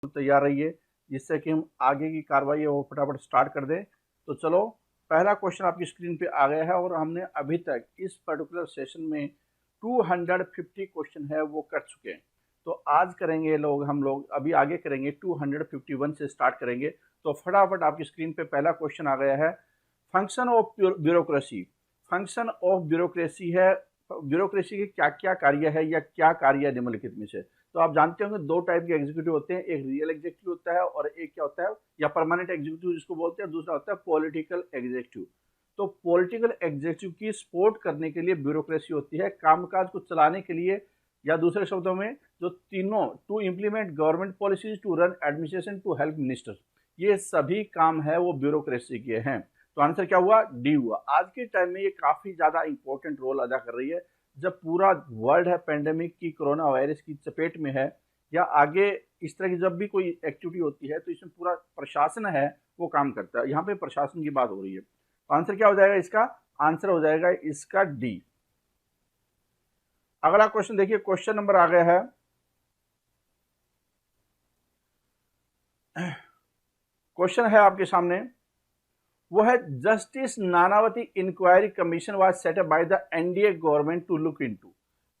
तैयार रहिए, जिससे कि हम आगे की कार्रवाई है वो फटाफट स्टार्ट कर दें। तो चलो, पहला क्वेश्चन आपकी स्क्रीन पे आ गया है और हमने अभी तक इस पर्टिकुलर सेशन में 250 क्वेश्चन है वो कर चुके हैं। तो आज करेंगे हम लोग अभी आगे करेंगे 251 से स्टार्ट करेंगे। तो फटाफट आपकी स्क्रीन पे पहला क्वेश्चन आ गया है, function of bureaucracy. Function of bureaucracy है, ब्यूरोक्रेसी के क्या क्या कार्य है या क्या कार्य है निम्नलिखित में से। तो आप जानते होंगे दो टाइप के एग्जीक्यूटिव होते हैं, एक रियल एग्जीक्यूटिव होता है और एक क्या होता है या परमानेंट एग्जीक्यूटिव जिसको बोलते हैं, दूसरा होता है पॉलिटिकल एग्जीक्यूटिव। तो पॉलिटिकल एग्जीक्यूटिव की सपोर्ट करने के लिए ब्यूरोक्रेसी होती है, कामकाज को चलाने के लिए, या दूसरे शब्दों में जो तीनों, to implement government policies, to run administration, to help minister, ये सभी काम है वो ब्यूरोक्रेसी के हैं। तो आंसर क्या हुआ? डी हुआ। आज के टाइम में ये काफी ज्यादा इंपॉर्टेंट रोल अदा कर रही है, जब पूरा वर्ल्ड है पेंडेमिक की, कोरोना वायरस की चपेट में है, या आगे इस तरह की जब भी कोई एक्टिविटी होती है तो इसमें पूरा प्रशासन है वो काम करता है। यहाँ पे प्रशासन की बात हो रही है, तो आंसर क्या हो जाएगा इसका? आंसर हो जाएगा इसका डी। अगला क्वेश्चन देखिए, क्वेश्चन नंबर आ गया है, क्वेश्चन है आपके सामने, वो है justice Nanavati inquiry commission was set up by the NDA government to look into.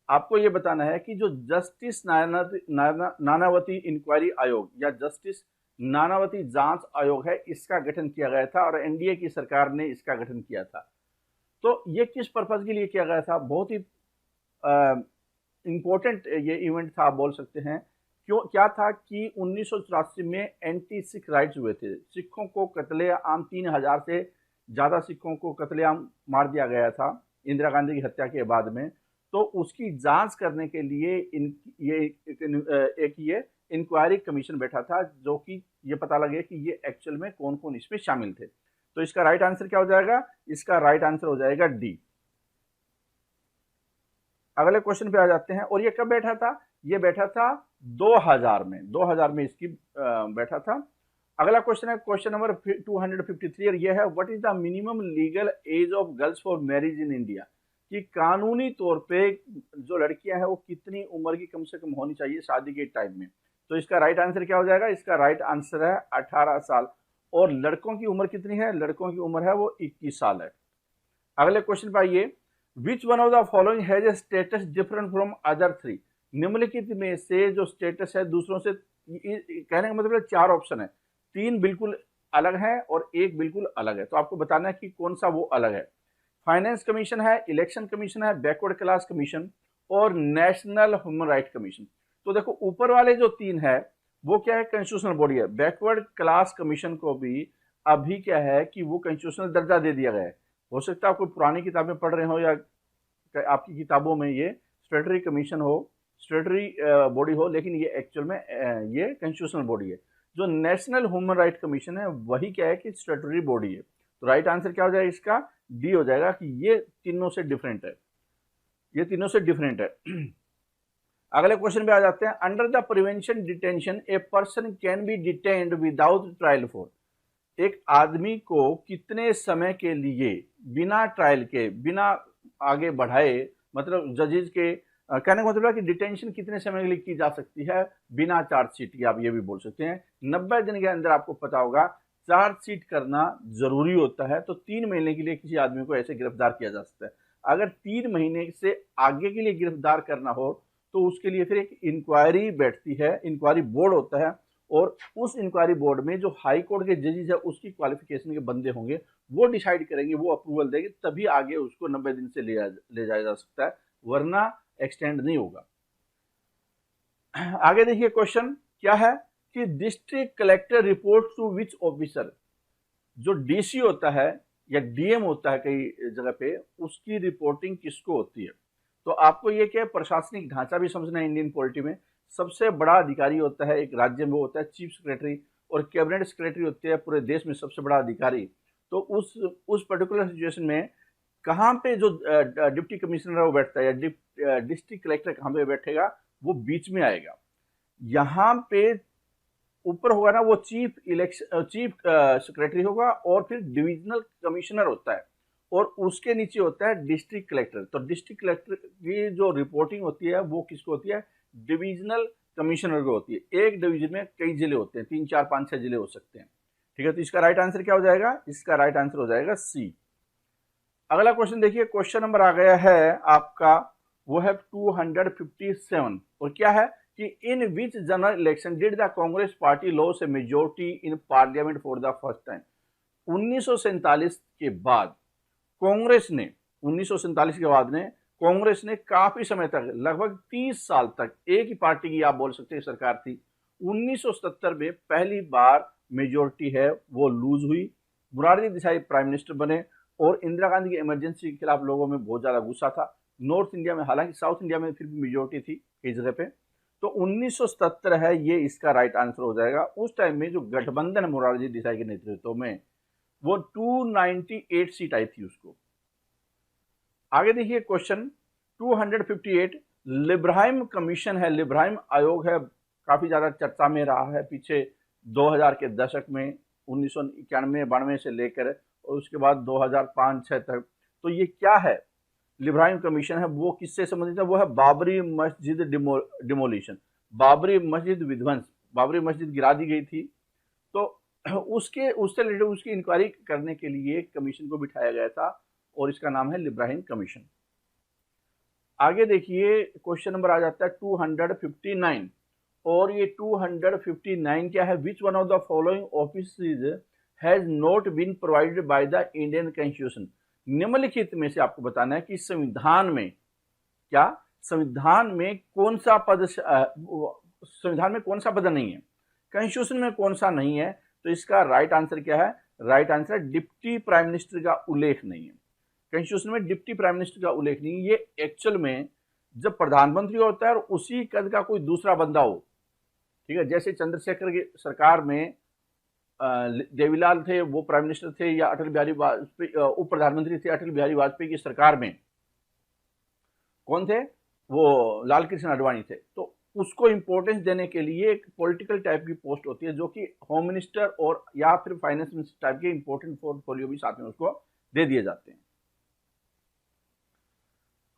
आपको यह बताना है कि जो जस्टिस नानावती इंक्वायरी आयोग या जस्टिस नानावती जांच आयोग है, इसका गठन किया गया था और एनडीए की सरकार ने इसका गठन किया था। तो ये किस पर्पज के लिए किया गया था? बहुत ही इंपॉर्टेंट ये इवेंट था, आप बोल सकते हैं। क्यों? क्या था कि 1984 में एंटी सिख राइट्स हुए थे, सिखों को कत्लेआम, 3000 से ज़्यादा सिखों को कत्लेआम मार दिया गया था इंदिरा गांधी की हत्या के बाद में। तो उसकी जांच करने के लिए ये इंक्वायरी कमीशन बैठा था, जो कि ये पता लगे कि ये एक्चुअल में कौन कौन इसमें शामिल थे। तो इसका राइट आंसर क्या हो जाएगा? इसका राइट आंसर हो जाएगा डी। अगले क्वेश्चन पे आ जाते हैं, और ये कब बैठा था? ये बैठा था 2000 में, 2000 में इसकी बैठा था। अगला क्वेश्चन है क्वेश्चन नंबर 253, और ये है, what is the minimum legal age of girls for marriage in India. कि कानूनी तौर पे जो लड़कियां हैं वो कितनी उम्र की कम से कम होनी चाहिए शादी के टाइम में। तो इसका राइट आंसर क्या हो जाएगा? इसका राइट आंसर है 18 साल। और लड़कों की उम्र कितनी है? लड़कों की उम्र है वो 21 साल है। अगले क्वेश्चन पर आइए, विच one of the following has a status different from other three. निम्नलिखित में से जो स्टेटस है दूसरों से, कहने का मतलब चार ऑप्शन है, तीन बिल्कुल अलग है और एक बिल्कुल अलग है। तो आपको बताना है कि कौन सा वो अलग है। फाइनेंस कमीशन है, इलेक्शन कमीशन है, बैकवर्ड क्लास कमीशन और नेशनल ह्यूमन राइट कमीशन। तो देखो ऊपर वाले जो तीन है वो क्या है? कंस्टिट्यूशनल बॉडी है। बैकवर्ड क्लास कमीशन को भी अभी क्या है कि वो कंस्टिट्यूशनल दर्जा दे दिया गया है। हो सकता है आप कोई पुरानी किताबें पढ़ रहे हो या आपकी किताबों में ये स्टेटरी कमीशन हो, स्टेटरी बॉडी हो, लेकिन ये एक्चुअल में ये कंस्टिट्यूशनल बॉडी है। जो नेशनल ह्यूमन राइट कमीशन है वही क्या है कि स्टेटरी बॉडी है। तो राइट आंसर क्या हो जाएगा इसका? डी हो जाएगा कि ये तीनों से डिफरेंट है, ये तीनों से डिफरेंट है। अगले क्वेश्चन पे आ जाते हैं, under the prevention detention a person can be detained without trial for. एक आदमी को कितने समय के लिए बिना ट्रायल के, बिना आगे बढ़ाए, मतलब जजेज के कहने का मतलब है कि डिटेंशन कितने समय के लिए की जा सकती है बिना चार्जशीट की, आप ये भी बोल सकते हैं। 90 दिन के अंदर आपको पता होगा चार्जशीट करना जरूरी होता है, तो 3 महीने के लिए किसी आदमी को ऐसे गिरफ्तार किया जा सकता है। अगर 3 महीने से आगे के लिए गिरफ्तार करना हो तो उसके लिए फिर एक इंक्वायरी बैठती है, इंक्वायरी बोर्ड होता है, और उस इंक्वायरी बोर्ड में जो हाई कोर्ट के जजेस है उसकी क्वालिफिकेशन के बंदे होंगे, वो डिसाइड करेंगे, वो अप्रूवल देंगे, तभी आगे उसको 90 दिन से ले जाया जा सकता है, वरना एक्सटेंड नहीं होगा। आगे देखिए क्वेश्चन क्या है कि district collector report to which officer. जो डीसी होता है या डीएम होता है कई जगह पे, उसकी रिपोर्टिंग किसको होती है? तो आपको ये क्या प्रशासनिक ढांचा भी समझना है। इंडियन पॉलिटी में सबसे बड़ा अधिकारी होता है एक राज्य में, वो होता है चीफ सेक्रेटरी, और कैबिनेट सेक्रेटरी होती है पूरे देश में सबसे बड़ा अधिकारी। तो उस पर्टिकुलर सिचुएशन में कहाँ पे जो डिप्टी कमिश्नर है वो बैठता है, या डिस्ट्रिक्ट कलेक्टर कहाँ पे बैठेगा, वो बीच में आएगा। यहाँ पे ऊपर होगा ना वो चीफ सेक्रेटरी होगा, और फिर डिविजनल कमिश्नर होता है, और उसके नीचे होता है डिस्ट्रिक्ट कलेक्टर। तो डिस्ट्रिक्ट कलेक्टर की जो रिपोर्टिंग होती है वो किसको होती है? डिविजनल कमिश्नर को होती है। एक डिवीजन में कई जिले होते हैं, 3 4 5 6 जिले हो सकते हैं। ठीक है, तो इसका राइट आंसर क्या हो जाएगा? इसका राइट आंसर हो जाएगा सी। अगला क्वेश्चन देखिए, क्वेश्चन नंबर आ गया है आपका, वो है 257 और क्या है कि in which general election did the Congress party loss a majority in parliament for the first time. 1947 के बाद कांग्रेस ने 1947 के बाद ने कांग्रेस ने काफी समय तक, लगभग 30 साल तक एक ही पार्टी की आप बोल सकते हैं सरकार थी। 1977 में पहली बार मेजोरिटी है वो लूज हुई, मोरारजी देसाई प्राइम मिनिस्टर बने और इंदिरा गांधी की इमरजेंसी के खिलाफ लोगों में बहुत ज्यादा गुस्सा था। नॉर्थ इंडिया में, हालांकि साउथ इंडिया में फिर भी मेजोरिटी थी कई जगह पे। तो 1977 है ये इसका राइट आंसर हो जाएगा। उस टाइम में जो गठबंधन मोरारजी देसाई के नेतृत्व में, वो 298 सीट आई थी उसको। आगे देखिए क्वेश्चन 258, लिब्राहिम कमीशन है, लिब्राहिम आयोग है, काफी ज्यादा चर्चा में रहा है पीछे 2000 के दशक में, 1991-92 से लेकर और उसके बाद 2005-6 तक। तो ये क्या है? लिब्राहिम कमीशन है, वो किससे संबंधित है? वो है बाबरी मस्जिद डिमोलिशन, बाबरी मस्जिद विध्वंस, बाबरी मस्जिद गिरा दी गई थी। तो उससे रिलेटेड उसकी इंक्वायरी करने के लिए कमीशन को बिठाया गया था और इसका नाम है लिब्राहिम कमीशन। आगे देखिए क्वेश्चन नंबर आ जाता है 259 और ये 259 क्या है? Which one of the following offices has not been provided by the Indian constitution. निम्नलिखित में से आपको बताना है कि संविधान में क्या, संविधान में कौन सा पद, संविधान में कौन सा पद नहीं है, कॉन्स्टिट्यूशन में कौन सा नहीं है। तो इसका राइट आंसर क्या है? Right answer deputy prime minister का उल्लेख नहीं है। कॉन्स्टिट्यूशन में डिप्टी प्राइम मिनिस्टर का उल्लेख नहीं है। ये एक्चुअल में जब प्रधानमंत्री होता है और उसी कद का कोई दूसरा बंदा हो, ठीक है, जैसे चंद्रशेखर की सरकार में देवीलाल थे, वो प्राइम मिनिस्टर थे, या अटल बिहारी वाजपेयी उप प्रधानमंत्री थे अटल बिहारी वाजपेयी की सरकार में कौन थे? वो लाल कृष्ण आडवाणी थे। तो उसको इंपॉर्टेंस देने के लिए एक पॉलिटिकल टाइप की पोस्ट होती है जो कि होम मिनिस्टर और या फिर फाइनेंस मिनिस्टर टाइप के इंपॉर्टेंट पोर्टफोलियो भी साथ में उसको दे दिए जाते हैं।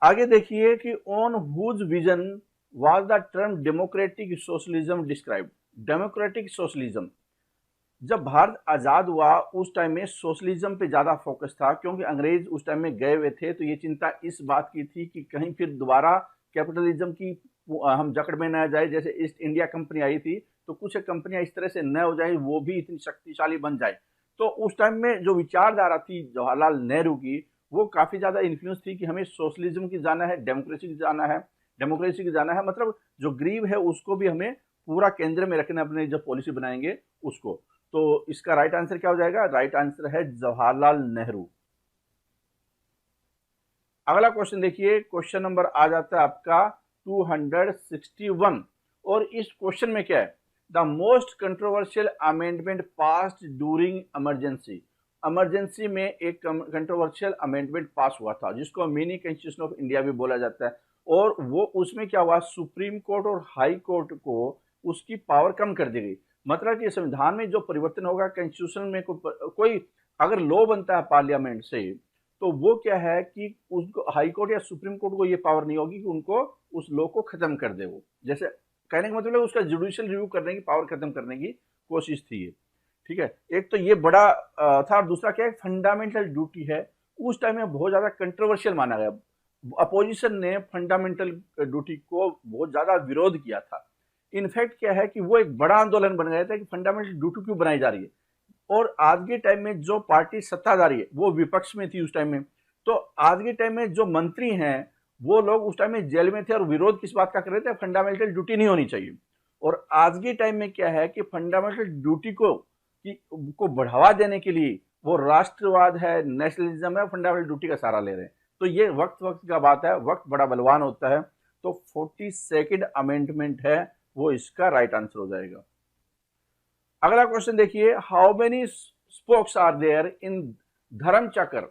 आगे देखिए कि on whose vision was the term democratic socialism described. Democratic socialism, जब भारत आजाद हुआ उस टाइम में सोशलिज्म पे ज्यादा फोकस था, क्योंकि अंग्रेज उस टाइम में गए हुए थे। तो ये चिंता इस बात की थी कि कहीं फिर दोबारा कैपिटलिज्म की हम जकड़ में न जाए। जैसे ईस्ट इंडिया कंपनी आई थी, तो कुछ कंपनियां इस तरह से न हो जाए, वो भी इतनी शक्तिशाली बन जाए। तो उस टाइम में जो विचारधारा थी जवाहरलाल नेहरू की, वो काफी ज्यादा इन्फ्लुएंस थी कि हमें सोशलिज्म की जाना है, डेमोक्रेसी की जाना है, डेमोक्रेसी की जाना है, मतलब जो गरीब है उसको भी हमें पूरा केंद्र में रखना, अपने जो पॉलिसी बनाएंगे उसको। तो इसका राइट आंसर क्या हो जाएगा? राइट आंसर है जवाहरलाल नेहरू। अगला क्वेश्चन देखिए, क्वेश्चन नंबर आ जाता है आपका 261 और इस क्वेश्चन में क्या है? The most controversial amendment passed during emergency. Emergency में एक कंट्रोवर्शियल अमेंडमेंट पास हुआ था जिसको मिनी कॉन्स्टिट्यूशन ऑफ इंडिया भी बोला जाता है। और वो उसमें क्या हुआ, सुप्रीम कोर्ट और हाई कोर्ट को उसकी पावर कम कर दी गई। मतलब कि संविधान में जो परिवर्तन होगा, कॉन्स्टिट्यूशन में कोई अगर लॉ बनता है पार्लियामेंट से, तो वो क्या है कि उसको हाई कोर्ट या सुप्रीम कोर्ट को ये पावर नहीं होगी कि उनको उस लॉ को खत्म कर दे। वो जैसे कहने का मतलब है उसका जुडिशियल रिव्यू करने की पावर खत्म करने की कोशिश थी ये। ठीक है, एक तो ये बड़ा था और दूसरा क्या है, फंडामेंटल ड्यूटी है। उस टाइम में बहुत ज्यादा कंट्रोवर्शियल माना गया। अपोजिशन ने फंडामेंटल ड्यूटी को बहुत ज्यादा विरोध किया था। इनफैक्ट क्या है कि वो एक बड़ा आंदोलन बन गया था कि फंडामेंटल ड्यूटी क्यों बनाई जा रही है। और आज के टाइम में जो पार्टी सत्ताधारी है वो विपक्ष में थी उस टाइम में। तो आज के टाइम में जो मंत्री हैं वो लोग उस टाइम में जेल में थे और विरोध किस बात का कर रहे थे? फंडामेंटल ड्यूटी नहीं होनी चाहिए। और आज के टाइम में क्या है कि फंडामेंटल ड्यूटी को बढ़ावा देने के लिए वो राष्ट्रवाद है, नेशनलिज्म है, फंडामेंटल ड्यूटी का सहारा ले रहे हैं। तो ये वक्त वक्त का बात है, वक्त बड़ा बलवान होता है। तो 42nd अमेंडमेंट है वो इसका राइट आंसर हो जाएगा। अगला क्वेश्चन देखिए, how many spokes are there in Dharma Chakra,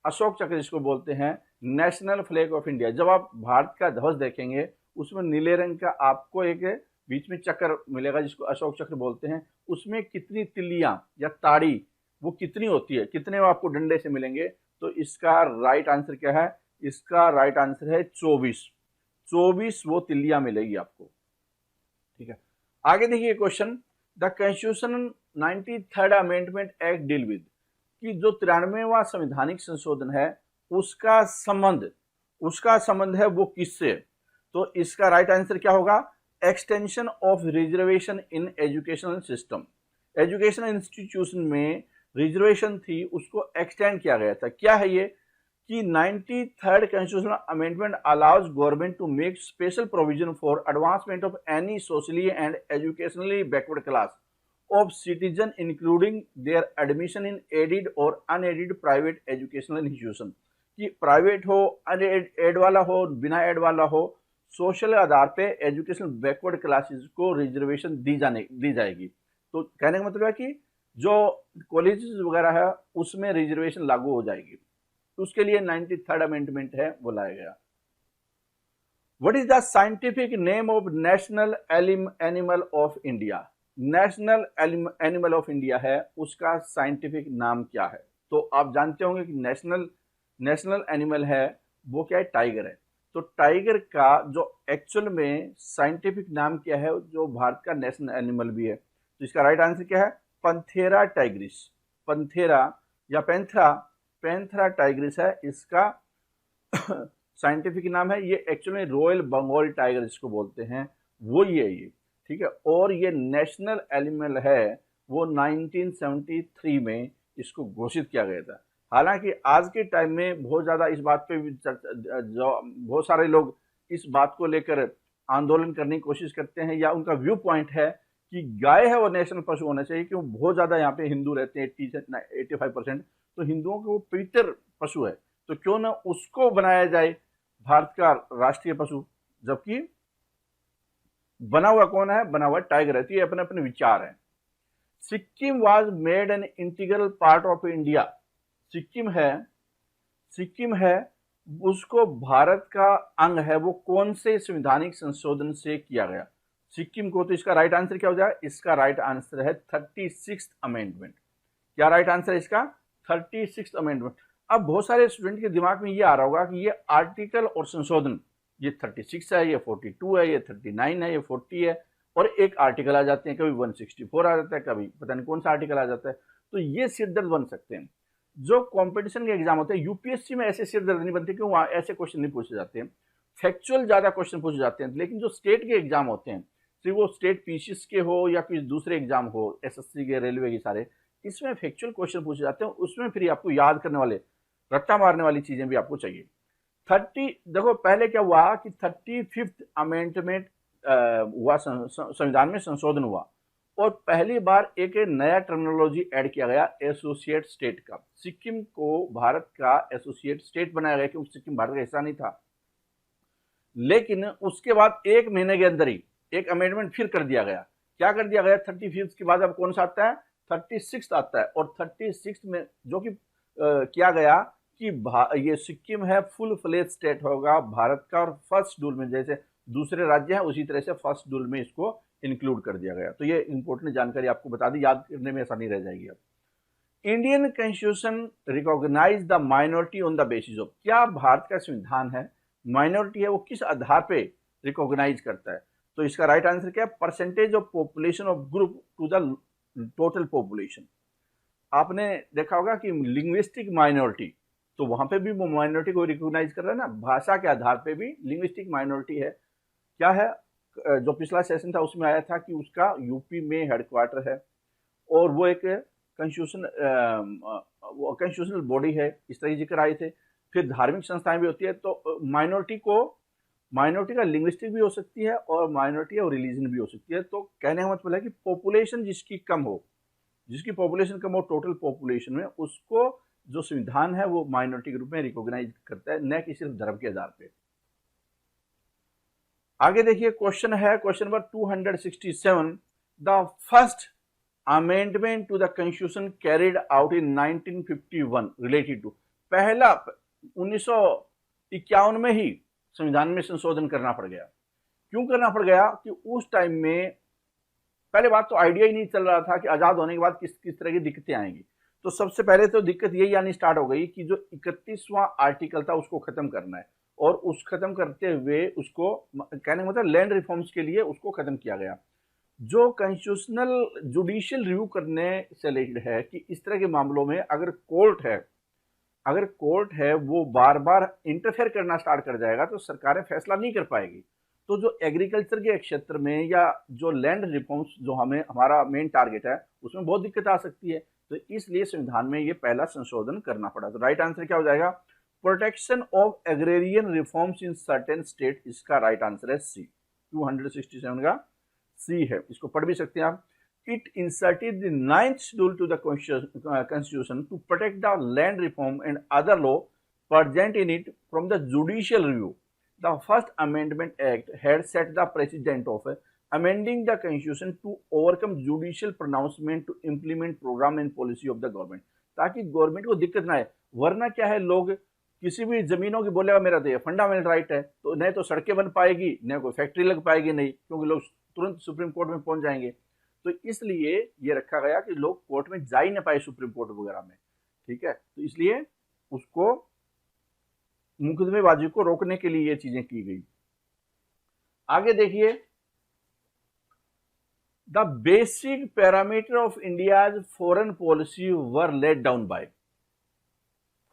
Ashok चक्र जिसको बोलते हैं, नेशनल फ्लैग ऑफ इंडिया। जब आप भारत का ध्वज देखेंगे उसमें नीले रंग का आपको एक बीच में चक्र मिलेगा जिसको अशोक चक्र बोलते हैं। उसमें कितनी तिल्लियां या ताड़ी वो कितनी होती है, कितने वो आपको डंडे से मिलेंगे? तो इसका राइट आंसर क्या है? इसका राइट आंसर है 24 वो तिल्लियां मिलेगी आपको। ठीक है, आगे देखिए question, the constitution 93rd amendment act deal with, कि जो 93वां संवैधानिक संशोधन है उसका संबंध है वो किससे? तो इसका राइट आंसर क्या होगा? Extension of reservation in educational system. Educational institution में रिजर्वेशन थी, उसको एक्सटेंड किया गया था। क्या है ये? कि 93rd constitutional amendment allows government to make special provision for advancement of any socially and educationally backward class of citizen, including their admission in aided or unaided private educational institution। कि private हो, अनएड वाला हो, बिना add वाला हो, social आधार पे educational backward classes को reservation दी जाएगी। तो कहने का मतलब है कि जो कॉलेजेस वगैरह है उसमें रिजर्वेशन लागू हो जाएगी। उसके लिए 93rd अमेंडमेंट है वो लाया गया। What is the scientific name of national animal of India? National animal of India है, उसका साइंटिफिक नाम क्या है? तो आप जानते होंगे कि नेशनल एनिमल है वो क्या है? टाइगर है। तो टाइगर का जो एक्चुअल में साइंटिफिक नाम क्या है, जो भारत का नेशनल एनिमल भी है, तो इसका राइट आंसर क्या है? Panthera Tigris. पंथेरा या पैंथेरा टाइग्रिस है इसका साइंटिफिक नाम है। ये एक्चुअली रॉयल बंगाल टाइगर इसको बोलते हैं, वो ये ठीक है। और ये नेशनल एनिमल है, वो 1973 में इसको घोषित किया गया था। हालांकि आज के टाइम में बहुत ज़्यादा इस बात पे बहुत सारे लोग इस बात को लेकर आंदोलन करने की कोशिश करते हैं, या उनका व्यू पॉइंट है कि गाय है वो नेशनल पशु होना चाहिए, क्योंकि बहुत ज़्यादा यहाँ पे हिंदू रहते हैं, 80 से 85%, तो हिंदुओं के वो पवित्र पशु है, तो क्यों ना उसको बनाया जाए भारत का राष्ट्रीय पशु। जबकि बना हुआ कौन है? बना हुआ टाइगर है। तो ये अपने अपने विचार हैं। Sikkim was made an integral part of India. Sikkim है उसको भारत का अंग है, वो कौन से संवैधानिक संशोधन से किया गया सिक्किम को? तो इसका राइट आंसर क्या हो जाएगा? इसका राइट आंसर है 36th अमेंडमेंट। क्या राइट आंसर है इसका? 36th amendment. अब बहुत सारे स्टूडेंट के दिमाग में ये आ रहा होगा कि ये आर्टिकल और संशोधन, ये 36 है, ये 42 है, ये 39 है, ये 40 है, और एक आर्टिकल आ जाते हैं, कभी 164 आ जाता है, कभी पता नहीं कौन सा आर्टिकल आ जाता है। तो ये सिरदर्द बन सकते हैं। जो कंपटीशन के एग्जाम होते हैं, यूपीएससी में ऐसे सिरदर्द नहीं बनते, क्यों? वहाँ ऐसे क्वेश्चन नहीं पूछे जाते हैं, फैक्चुअल ज्यादा क्वेश्चन पूछे जाते हैं। लेकिन जो स्टेट के एग्जाम होते हैं, चाहे वो स्टेट पीसीएस के हो या कोई दूसरे एग्जाम हो, एसएससी के, रेलवे के, सारे इसमें फैक्चुअल क्वेश्चन पूछे जाते हैं। उसमें फिर आपको याद करने वाले, रट्टा मारने वाली चीजें भी आपको चाहिए। 30 देखो पहले क्या हुआ कि 35th अमेंडमेंट हुआ, संविधान में संशोधन हुआ, और पहली बार एक नया टर्मिनोलॉजी ऐड किया गया, एसोसिएट स्टेट का। सिक्किम को भारत का एसोसिएट स्टेट बनाया गया, क्योंकि सिक्किम भारत का हिस्सा नहीं था। लेकिन उसके बाद एक महीने के अंदर ही एक अमेंडमेंट फिर कर दिया गया। क्या कर दिया गया? 35th के बाद अब कौन सा आता है? 36 आता है। और 36 में जो कि किया गया कि ये सिक्किम है फुल फ्लेज स्टेट होगा भारत का, और फर्स्ट शेड्यूल में जैसे दूसरे राज्य हैं उसी तरह से फर्स्ट शेड्यूल में इसको इंक्लूड कर दिया गया। तो ये इंपॉर्टेंट जानकारी आपको बता दी, याद करने में आसानी रह जाएगी। अब Indian constitution recognise the minority on the basis of, क्या भारत का संविधान है माइनॉरिटी है वो किस आधार पे रिकॉग्नाइज करता है? तो इसका राइट आंसर क्या है? Percentage of population of group to the total population. आपने देखा होगा कि लिंग्विस्टिक माइनॉरिटी, तो वहां पे भी वो माइनॉरिटी को रिकॉग्नाइज कर रहा है ना, भाषा के आधार पे भी लिंग्विस्टिक माइनॉरिटी है। क्या है? जो पिछला सेशन था उसमें आया था कि उसका यूपी में हेडक्वार्टर है, और वो एक कंस्टिट्यूशनल बॉडी है, इस तरह जिक्र आए थे। फिर धार्मिक संस्थाएं भी होती है। तो माइनॉरिटी का लिंग्विस्टिक भी हो सकती है, और माइनॉरिटी और रिलीजन भी हो सकती है। तो कहने का मतलब है कि पॉपुलेशन जिसकी पॉपुलेशन कम हो टोटल पॉपुलेशन में, उसको जो संविधान है वो माइनॉरिटी के रूप में रिकॉग्नाइज करता है, न कि सिर्फ धर्म के आधार पे। आगे देखिए क्वेश्चन है, question number 267, the first amendment to the constitution carried out in 1951 related to, पहला 1951 में ही संविधान में संशोधन करना पड़ गया। क्यों करना पड़ गया? कि उस टाइम में पहले बात तो आइडिया ही नहीं चल रहा था कि आजाद होने के बाद किस किस तरह की दिक्कतें आएंगी। तो सबसे पहले तो दिक्कत यही आनी स्टार्ट हो गई कि जो 31वां आर्टिकल था उसको खत्म करना है, और उस खत्म करते हुए उसको कहने का मतलब लैंड रिफॉर्म्स के लिए उसको खत्म किया गया। जो कॉन्स्टिट्यूशनल जुडिशियल रिव्यू करने से रिलेटेड है कि इस तरह के मामलों में अगर कोर्ट है वो बार बार इंटरफेयर करना स्टार्ट कर जाएगा तो सरकारें फैसला नहीं कर पाएगी। तो जो एग्रीकल्चर के क्षेत्र में या जो लैंड रिफॉर्म्स जो हमारा मेन टारगेट है उसमें बहुत दिक्कत आ सकती है। तो इसलिए संविधान में ये पहला संशोधन करना पड़ा। तो राइट आंसर क्या हो जाएगा? Protection of agrarian reforms in certain state, इसका राइट आंसर है सी। 267 का सी है, इसको पढ़ भी सकते हैं आप। It inserted the 9th schedule to the constitution to protect the land reform and other law present in it from the judicial review. The first amendment act had set the precedent of amending the constitution to overcome judicial pronouncement to implement program and policy of the government, ताकि government को दिक्कत ना आए। वरना क्या है, लोग किसी भी जमीनों की बोलेगा मेरा तो ये फंडामेंटल राइट है, तो न तो सड़कें बन पाएगी न कोई फैक्ट्री लग पाएगी, नहीं, क्योंकि लोग तुरंत सुप्रीम कोर्ट में पहुंच जाएंगे। तो इसलिए ये रखा गया कि लोग कोर्ट में जा ही ना पाए, सुप्रीम कोर्ट वगैरह में, ठीक है। तो इसलिए उसको मुकदमेबाजी को रोकने के लिए ये चीजें की गई। आगे देखिए, the basic parameter of India's foreign policy were laid down by.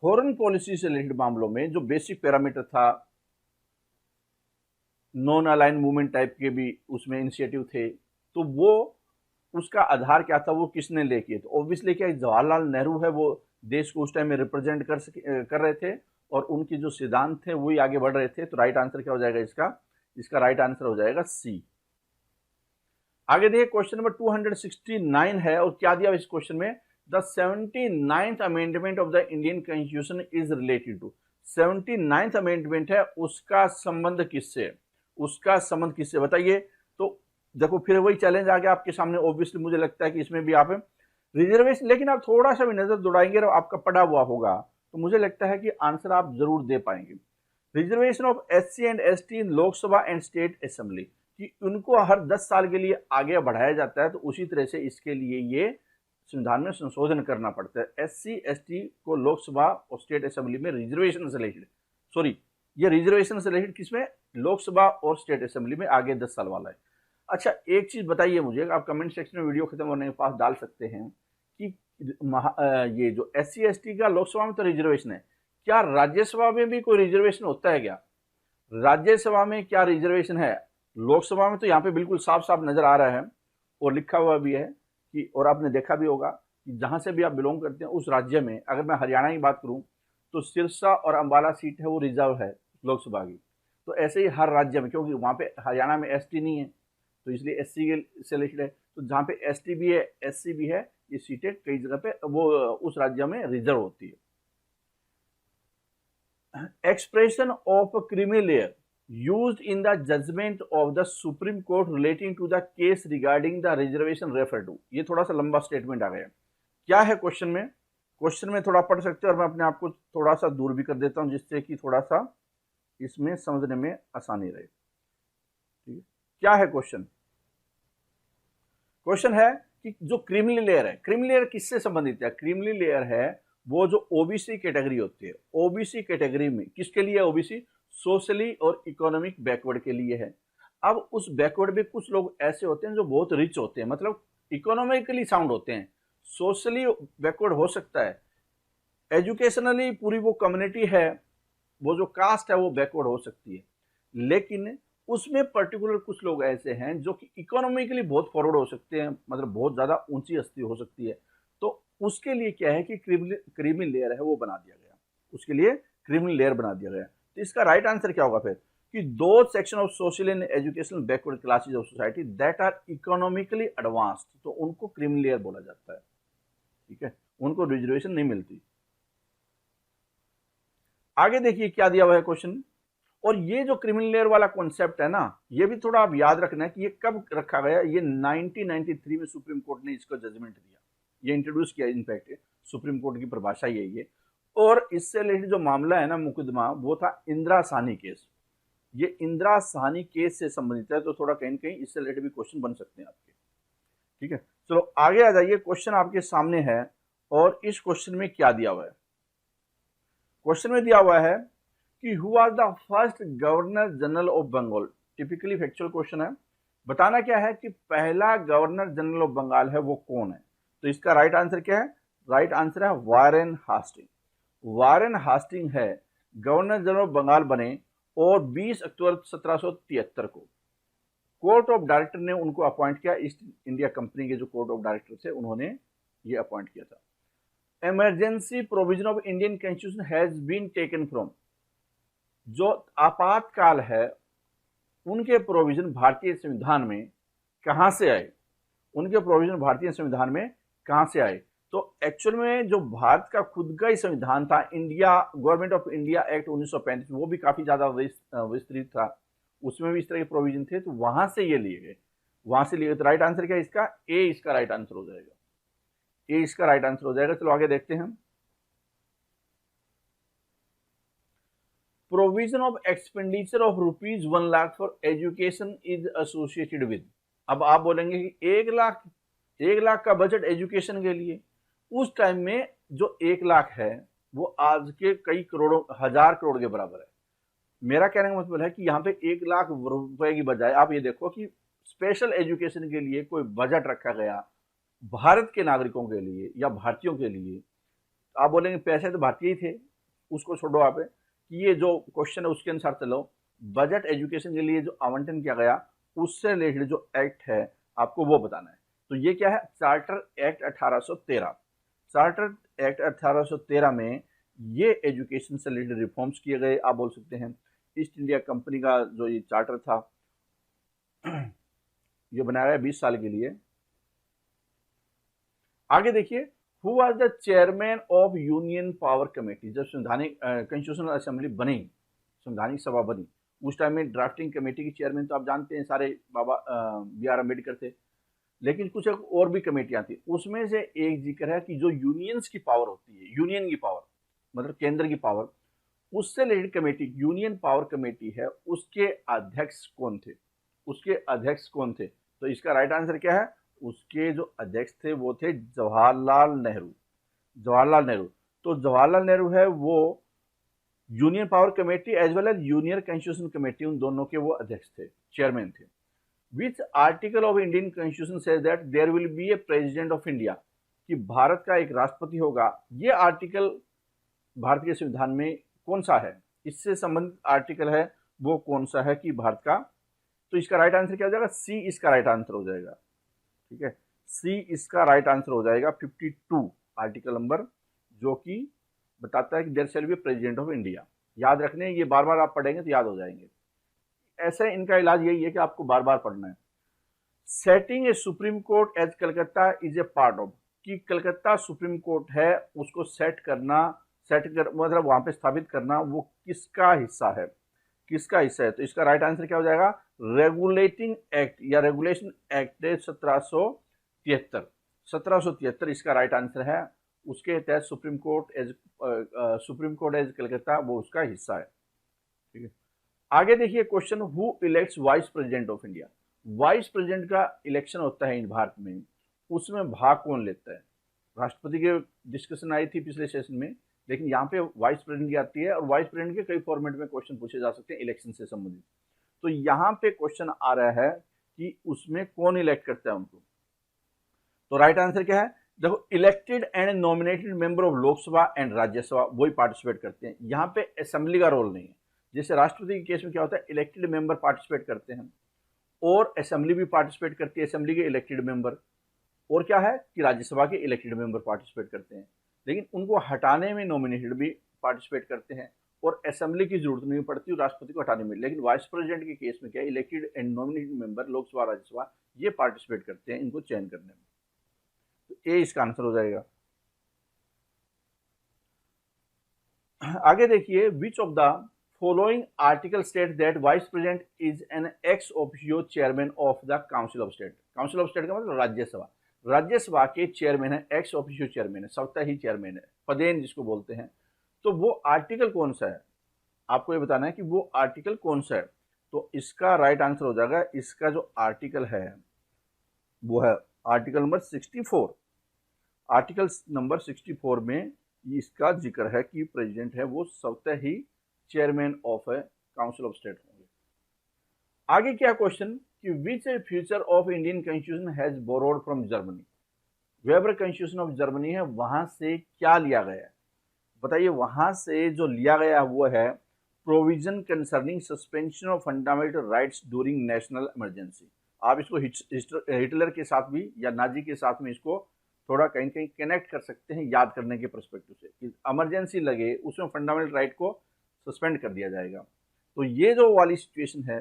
Foreign policy से रिलेटेड मामलों में जो बेसिक पैरामीटर था, नॉन अलाइन मूवमेंट टाइप के भी उसमें इनिशिएटिव थे, तो वो उसका आधार क्या था, वो किसने ले किए? तो ऑब्वियसली क्या जवाहरलाल नेहरू है, वो देश को उस टाइम में रिप्रेजेंट कर रहे थे और उनके जो सिद्धांत थे वही आगे बढ़ रहे थे। तो राइट आंसर क्या हो जाएगा इसका राइट आंसर हो जाएगा सी। आगे देखिए, क्वेश्चन नंबर 269 है और क्या दिया इस क्वेश्चन में? The 79th amendment of the Indian constitution is related to. 79th amendment है, उसका संबंध किससे बताइए। तो देखो फिर वही चैलेंज आ गया आपके सामने। ऑब्वियसली मुझे लगता है कि इसमें भी आप रिजर्वेशन, लेकिन आप थोड़ा सा भी नजर दौड़ाएंगे और आपका पढ़ा हुआ होगा तो मुझे लगता है कि आंसर आप जरूर दे पाएंगे। Reservation of SC and ST in Lok Sabha and state assembly, कि उनको हर 10 साल के लिए आगे बढ़ाया जाता है, तो उसी तरह से इसके लिए ये संविधान में संशोधन करना पड़ता है। SC ST को लोकसभा और स्टेट असेंबली में रिजर्वेशन से रिलेटेड, ये रिजर्वेशन से रिलेटेड किसमें? लोकसभा और स्टेट असेंबली में आगे 10 साल वाला है। अच्छा, एक चीज बताइए मुझे, आप कमेंट सेक्शन में वीडियो खत्म होने के पास डाल सकते हैं कि ये जो SC ST का लोकसभा में तो रिजर्वेशन है, क्या राज्यसभा में भी कोई रिजर्वेशन होता है क्या? राज्यसभा में क्या रिजर्वेशन है? लोकसभा में तो यहाँ पे बिल्कुल साफ साफ नजर आ रहा है और लिखा हुआ भी है कि, और आपने देखा भी होगा कि जहां से भी आप बिलोंग करते हैं उस राज्य में, अगर मैं हरियाणा की बात करूं तो सिरसा और अंबाला सीट है वो रिजर्व है लोकसभा की। तो ऐसे ही हर राज्य में, क्योंकि वहां पे हरियाणा में ST नहीं है तो इसलिए SC के सिलेक्टेड है, तो जहां पे ST भी है SC भी है, ये सीटें कई जगह पे वो उस राज्य में रिजर्व होती है। Expression of creamy layer used in the judgment of the Supreme Court relating to the case regarding the reservation referred to। ये थोड़ा सा लंबा स्टेटमेंट आ गया, क्या है क्वेश्चन में थोड़ा पढ़ सकते हो और मैं अपने आप को थोड़ा सा दूर भी कर देता हूं जिससे कि थोड़ा सा इसमें समझने में आसानी रहे। ठीक है, क्या है क्वेश्चन है कि जो क्रीमी लेयर है, क्रीमी लेयर किससे संबंधित है? क्रीमी लेयर है वो जो OBC कैटेगरी होती है। OBC कैटेगरी में किसके लिए? OBC सोशली और इकोनॉमिक बैकवर्ड के लिए है। अब उस बैकवर्ड में कुछ लोग ऐसे होते हैं जो बहुत रिच होते हैं, मतलब इकोनॉमिकली साउंड होते हैं। सोशली बैकवर्ड हो सकता है, एजुकेशनली पूरी वो कम्युनिटी है, वो जो कास्ट है वो बैकवर्ड हो सकती है, लेकिन उसमें पर्टिकुलर कुछ लोग ऐसे हैं जो कि इकोनॉमिकली बहुत फॉरवर्ड हो सकते हैं, मतलब बहुत ज्यादा ऊंची हस्ती हो सकती है। तो उसके लिए क्या है कि क्रीमी लेयर है वो बना दिया गया, उसके लिए क्रीमी लेयर बना दिया गया। तो इसका राइट आंसर क्या होगा फिर? कि दो section of social and educational backward classes of society that are economically advanced, तो उनको क्रीमी लेयर बोला जाता है। ठीक है, उनको रिजर्वेशन नहीं मिलती। आगे देखिए क्या दिया हुआ है क्वेश्चन, और ये जो क्रीमी लेयर वाला कॉन्सेप्ट है ना, ये भी थोड़ा आप याद रखना है कि ये कब रखा गया। ये 1993 में सुप्रीम कोर्ट ने इसको जजमेंट दिया, ये इंट्रोड्यूस किया। इनफैक्ट सुप्रीम कोर्ट की परिभाषा यही है। और इससे रिलेटेड जो मामला है ना, मुकदमा, वो था इंदिरा साहनी केस। ये इंदिरा साहनी केस से संबंधित है, तो थोड़ा कहीं न कहीं इससे रिलेटेड भी क्वेश्चन बन सकते हैं आपके। ठीक है, चलो आगे आ जाइए। क्वेश्चन आपके सामने है और इस क्वेश्चन में क्या दिया हुआ है? क्वेश्चन में दिया हुआ है कि who was the first governor general of Bengal. Typically factual question है। बताना क्या है कि पहला गवर्नर जनरल ऑफ बंगाल है वो कौन है। तो इसका राइट आंसर क्या है? राइट आंसर है वारेन हास्टिंग। वारेन हास्टिंग है गवर्नर जनरल ऑफ बंगाल बने और 20 अक्टूबर 1773 को कोर्ट ऑफ डायरेक्टर ने उनको अपॉइंट किया। ईस्ट इंडिया कंपनी के जो कोर्ट ऑफ डायरेक्टर थे उन्होंने ये अपॉइंट किया था। Emergency provision of Indian constitution has been taken from. जो आपातकाल है उनके प्रोविजन भारतीय संविधान में कहां से आए? उनके प्रोविजन भारतीय संविधान में कहां से आए? तो एक्चुअल में जो भारत का खुद का ही संविधान था, India government of India act 1935, वो भी काफी ज्यादा विस्तृत था, उसमें भी इस तरह के प्रोविजन थे, तो वहां से ये लिए गए, वहां से लिए गए। तो राइट आंसर क्या है इसका? ए इसका राइट आंसर हो जाएगा। ए इसका राइट आंसर हो जाएगा। चलो आगे देखते हैं। Provision of expenditure of ₹1,00,000 for education is associated with. अब आप बोलेंगे कि 1 लाख का बजट एजुकेशन के लिए, उस टाइम में जो 1 लाख है वो आज के कई करोड़ों, 1000 करोड़ के बराबर है। मेरा कहने का मतलब है कि यहाँ पे 1 लाख रुपए की बजाय आप ये देखो कि स्पेशल एजुकेशन के लिए कोई बजट रखा गया भारत के नागरिकों के लिए या भारतीयों के लिए। आप बोलेंगे पैसे तो भारतीय ही थे, उसको छोड़ो आप, कि ये जो क्वेश्चन है उसके अनुसार चलो। बजट एजुकेशन के लिए जो आवंटन किया गया उससे रिलेटेड जो एक्ट है आपको वो बताना है। तो ये क्या है? Charter act 1813। चार्टर एक्ट 1813 में ये एजुकेशन से रिलेटेड रिफॉर्म्स किए गए। आप बोल सकते हैं ईस्ट इंडिया कंपनी का जो ये चार्टर था ये बनाया गया 20 साल के लिए। आगे देखिए, who was the chairman of union power committee. जब संवैधानिक कॉन्स्टिट्यूशनल असेंबली बनी, संवैधानिक सभा बनी, उस टाइम में ड्राफ्टिंग कमेटी के चेयरमैन तो आप जानते हैं सारे बाबा B.R. अम्बेडकर थे, लेकिन कुछ और भी कमेटियां थी। उसमें से एक जिक्र है कि जो यूनियंस की पावर होती है, यूनियन की पावर मतलब केंद्र की पावर, उससे related committee union power committee है, उसके अध्यक्ष कौन थे? उसके अध्यक्ष कौन थे? तो इसका राइट आंसर क्या है? उसके जो अध्यक्ष थे वो थे जवाहरलाल नेहरू। जवाहरलाल नेहरू। तो जवाहरलाल नेहरू है वो union power committee as well as union constitution committee, उन दोनों के वो अध्यक्ष थे, चेयरमैन थे। Which article of Indian constitution says that there will be a president of India, कि भारत का एक राष्ट्रपति होगा। ये आर्टिकल भारतीय संविधान में कौन सा है? इससे संबंधित आर्टिकल है वो कौन सा है कि भारत का? तो इसका राइट आंसर क्या हो जाएगा? सी इसका राइट आंसर हो जाएगा। ठीक है, सी इसका राइट आंसर हो जाएगा। 52 आर्टिकल नंबर, जो कि बताता है कि there shall be president of India. याद रखने, ये बार बार आप पढ़ेंगे तो याद हो जाएंगे। ऐसे इनका इलाज यही है कि आपको बार बार पढ़ना है। Setting a supreme court as Calcutta is a part of, कि कलकत्ता सुप्रीम कोर्ट है उसको मतलब वहां पे स्थापित करना वो किसका हिस्सा है? किसका हिस्सा है? तो इसका राइट आंसर क्या हो जाएगा? रेगुलेटिंग एक्ट या रेगुलेशन एक्ट 1773 इसका राइट आंसर है। उसके तहत सुप्रीम कोर्ट एज कलकत्ता वो उसका हिस्सा है। ठीक है, आगे देखिए question, who elects vice president of India. Vice president का इलेक्शन होता है इन भारत में, उसमें भाग कौन लेता है? राष्ट्रपति के डिस्कशन आई थी पिछले सेशन में, लेकिन यहाँ पे वाइस प्रेसिडेंट की आती है और वाइस प्रेसिडेंट के कई फॉर्मेट में क्वेश्चन पूछे जा सकते हैं इलेक्शन से संबंधित। तो यहाँ पे क्वेश्चन आ रहा है कि उसमें कौन इलेक्ट करता है उनको। तो राइट आंसर क्या है? देखो, elected and nominated member of Lok Sabha and Rajya Sabha वही पार्टिसिपेट करते हैं। यहाँ पे असेंबली का रोल नहीं है। जैसे राष्ट्रपति के केस में क्या होता है, इलेक्टेड मेंबर पार्टिसिपेट करते हैं और असेंबली भी पार्टिसिपेट करती है, असेंबली के इलेक्टेड मेंबर, और क्या है कि राज्यसभा के इलेक्टेड मेंबर पार्टिसिपेट करते हैं। लेकिन उनको हटाने में नॉमिनेटेड भी पार्टिसिपेट करते हैं और असेंबली की जरूरत नहीं पड़ती राष्ट्रपति को हटाने में। लेकिन वाइस प्रेसिडेंट के केस में क्या है, elected and nominated member Lok Sabha Rajya Sabha ये पार्टिसिपेट करते हैं इनको चयन करने में। तो ए इसका आंसर हो जाएगा। आगे देखिए, which of the following article state that vice president is an ex officio chairman of the council of state. Council of state का मतलब राज्यसभा। राज्यसभा के चेयरमैन है, एक्स ऑफिशियो चेयरमैन है, स्वतः ही चेयरमैन है, पदेन जिसको बोलते हैं। तो वो आर्टिकल कौन सा है? आपको ये बताना है कि वो आर्टिकल कौन सा है। तो इसका राइट आंसर हो जाएगा, इसका जो आर्टिकल है वो है आर्टिकल नंबर 64। आर्टिकल नंबर 64 में इसका जिक्र है कि प्रेसिडेंट है वो स्वतः ही chairman of a council of state होंगे। आगे क्या क्वेश्चन कि which future of Indian constitution has borrowed from Germany. Weimar constitution of Germany है, वहां से क्या लिया गया है बताइए। वहां से जो लिया गया है वो है provision concerning suspension of fundamental rights during national emergency. आप इसको हिटलर के साथ भी या नाजी के साथ में इसको थोड़ा कहीं कहीं कनेक्ट कर सकते हैं याद करने के पर्सपेक्टिव से कि इमरजेंसी लगे उसमें फंडामेंटल राइट को सस्पेंड कर दिया जाएगा। तो ये जो वाली सिचुएशन है,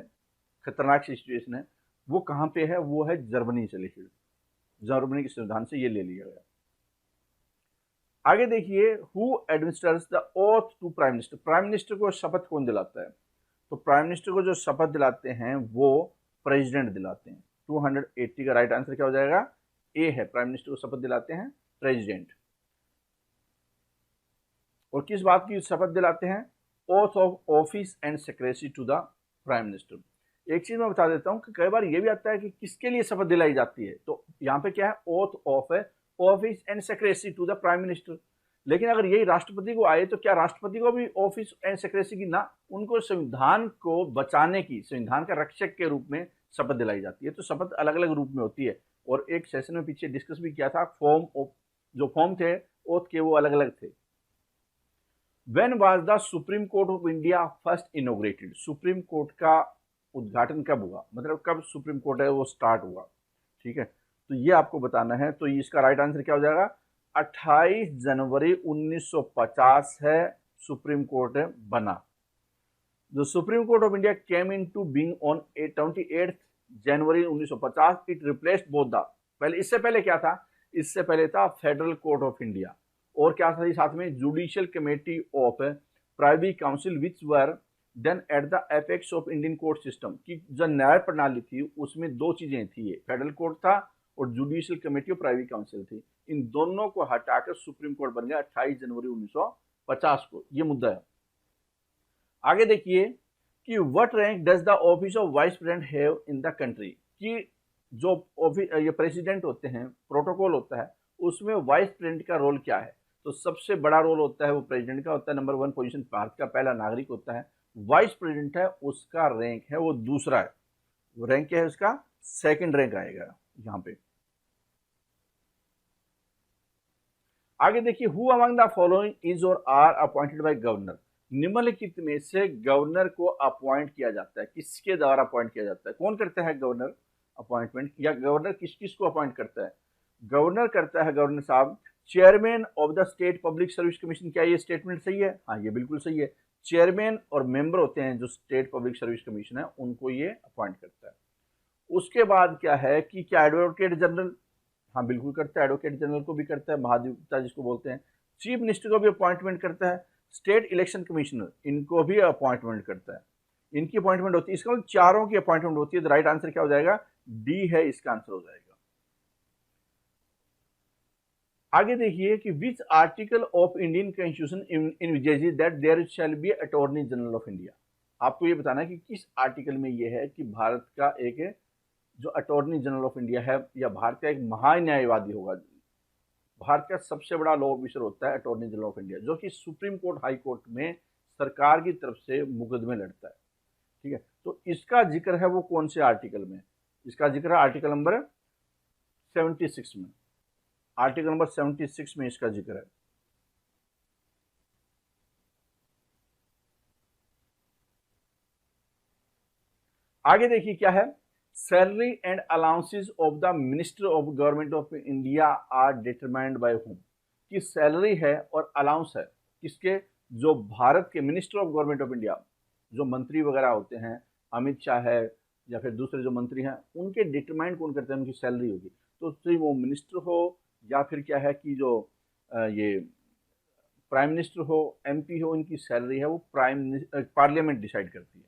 खतरनाक सिचुएशन है, वो कहाँ पे है, वो है जर्मनी से रिलेटेड। जर्मनी के संविधान से ये ले लिया गया। आगे देखिए, who administers the oath to prime minister. Prime minister को शपथ कौन दिलाता है? तो प्राइम मिनिस्टर को जो शपथ दिलाते हैं वो प्रेसिडेंट दिलाते हैं। 280 का राइट आंसर क्या हो जाएगा? ए है। प्राइम मिनिस्टर को शपथ दिलाते हैं प्रेसिडेंट। और किस बात की शपथ दिलाते हैं? Oath of office and secrecy to the prime minister. एक चीज मैं बता देता हूं कि कई बार ये भी आता है कि किसके लिए शपथ दिलाई जाती है, तो यहां पे क्या है? Oath of office and secrecy to the prime minister. लेकिन अगर यही राष्ट्रपति को आए तो क्या राष्ट्रपति को भी ऑफिस एंड सेक्रेसी की ना? उनको संविधान को बचाने की, संविधान का रक्षक के रूप में शपथ दिलाई जाती है। तो शपथ अलग अलग रूप में होती है। और एक सेशन में पीछे डिस्कस भी किया था, जो फॉर्म थे ओथ के वो अलग अलग थे। When was the Supreme Court of India first inaugurated? Supreme court का उद्घाटन कब हुआ, मतलब कब सुप्रीम कोर्ट है वो स्टार्ट हुआ। ठीक है, तो ये आपको बताना है। तो इसका राइट आंसर क्या हो जाएगा? 28 जनवरी 1950 है सुप्रीम कोर्ट बना। The Supreme Court of India came into being on 28 January 1950। It replaced both the, पहले इससे पहले क्या था? इससे पहले था फेडरल कोर्ट ऑफ इंडिया। और क्या था साथ में? Judicial committee of privy council which were then at the apex of Indian court system. की जो न्याय प्रणाली थी उसमें दो चीजें थी, फेडरल कोर्ट था और judicial committee of privy council थी। इन दोनों को हटाकर सुप्रीम कोर्ट बन गया 28 जनवरी 1950 को। ये मुद्दा है। आगे देखिए कि what rank does the office of vice president have in the country. कि जो ये प्रेसिडेंट होते हैं, प्रोटोकॉल होता है, उसमें वाइस प्रेसिडेंट का रोल क्या है? तो सबसे बड़ा रोल होता है वो प्रेसिडेंट का होता है। नंबर 1 पोजीशन भारत का पहला नागरिक होता है। वाइस प्रेसिडेंट है, उसका रैंक है वो दूसरा है। वो रैंक क्या है उसका? सेकंड रैंक आएगा यहां पे। आगे देखिए, who among the following is और आर अपॉइंटेड बाय गवर्नर। निम्नलिखित में से गवर्नर को अपॉइंट किया जाता है, किसके द्वारा अपॉइंट किया जाता है? कौन करता है गवर्नर अपॉइंटमेंट, या गवर्नर किस किस को अपॉइंट करता है? गवर्नर करता है, गवर्नर साहब, chairman of the state public service commission. क्या ये स्टेटमेंट सही है? हाँ, ये बिल्कुल सही है। चेयरमैन और मेंबर होते हैं जो स्टेट पब्लिक सर्विस कमीशन है, उनको ये अपॉइंट करता है। उसके बाद क्या है कि क्या एडवोकेट जनरल? हाँ बिल्कुल करता है, एडवोकेट जनरल को भी करता है, महाधिवक्ता जिसको बोलते हैं। चीफ मिनिस्टर को भी अपॉइंटमेंट करता है। स्टेट इलेक्शन कमिश्नर, इनको भी अपॉइंटमेंट करता है। इनकी अपॉइंटमेंट होती है। इसका मतलब चारों की अपॉइंटमेंट होती है। तो राइट आंसर क्या हो जाएगा? डी है, इसका आंसर हो जाएगा। आगे देखिए कि which article of Indian constitution envisages that there shall be attorney general of India. आपको ये बताना है कि किस आर्टिकल में ये है कि भारत का एक जो अटॉर्नी जनरल ऑफ इंडिया है या भारत का एक महान्यायवादी होगा। भारत का सबसे बड़ा लॉ ऑफिसर होता है अटॉर्नी जनरल ऑफ इंडिया, जो कि सुप्रीम कोर्ट, हाई कोर्ट में सरकार की तरफ से मुकदमे लड़ता है। ठीक है, तो इसका जिक्र है वो कौन से आर्टिकल में? इसका जिक्र है आर्टिकल नंबर 76 में। आर्टिकल नंबर 76 में इसका जिक्र है। आगे देखिए क्या है? Salary and allowances of the minister of government of India are determined by whom. कि सैलरी है और अलाउंस है किसके? जो भारत के minister of government of India, जो मंत्री वगैरह होते हैं, अमित शाह है या फिर दूसरे जो मंत्री हैं, उनके डिटरमाइंड कौन करते हैं? उनकी सैलरी होगी। तो चाहे वो मिनिस्टर हो या फिर क्या है कि जो ये प्राइम मिनिस्टर हो, एमपी हो, इनकी सैलरी है वो पार्लियामेंट डिसाइड करती है।